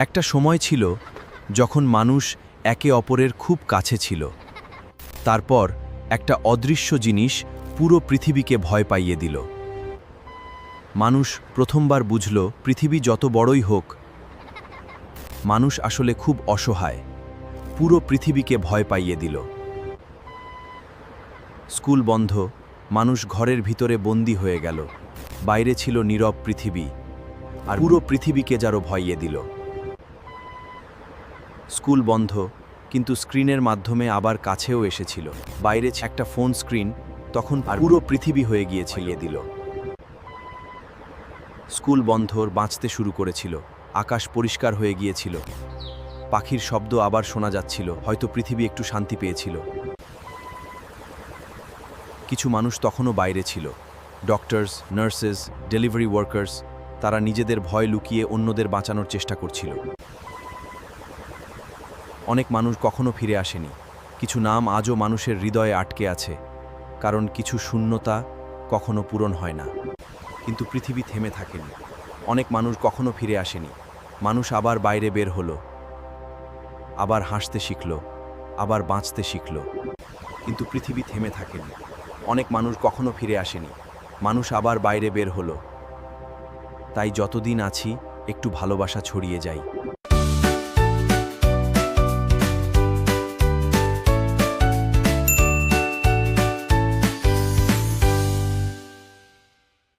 একটা সময় ছিল যখন মানুষ একে অপরের খুব কাছে ছিল। তারপর একটা অদৃশ্য জিনিস পুরো পৃথিবীকে ভয় পাইয়ে দিল। মানুষ প্রথমবার বুঝল পৃথিবী যত বড়ই হোক, মানুষ আসলে খুব অসহায়। পুরো পৃথিবীকে ভয় পাইয়ে দিল। স্কুল বন্ধ, মানুষ ঘরের ভিতরে বন্দী হয়ে গেল। বাইরে ছিল নীরব পৃথিবী, আর পুরো পৃথিবীকে যারো ভয়িয়ে দিল। স্কুল বন্ধ, কিন্তু স্ক্রিনের মাধ্যমে আবার কাছেও এসেছিল। বাইরে একটা ফোন স্ক্রিন, তখন পুরো পৃথিবী হয়ে গিয়েছিল দিল। স্কুল বন্ধর বাঁচতে শুরু করেছিল। আকাশ পরিষ্কার হয়ে গিয়েছিল। পাখির শব্দ আবার শোনা যাচ্ছিল, হয়তো পৃথিবী একটু শান্তি পেয়েছিল। কিছু মানুষ তখনও বাইরে ছিল। ডক্টরস, নার্সেস, ডেলিভারি ওয়ার্কার্স, তারা নিজেদের ভয় লুকিয়ে অন্যদের বাঁচানোর চেষ্টা করছিল। অনেক মানুষ কখনো ফিরে আসেনি। কিছু নাম আজও মানুষের হৃদয়ে আটকে আছে, কারণ কিছু শূন্যতা কখনো পূরণ হয় না। কিন্তু পৃথিবী থেমে থাকেনি। অনেক মানুষ কখনো ফিরে আসেনি। মানুষ আবার বাইরে বের হলো, আবার হাসতে শিখল, আবার বাঁচতে শিখল। কিন্তু পৃথিবী থেমে থাকেনি। অনেক মানুষ কখনো ফিরে আসেনি। মানুষ আবার বাইরে বের হলো। তাই যতদিন আছি একটু ভালোবাসা ছড়িয়ে যাই।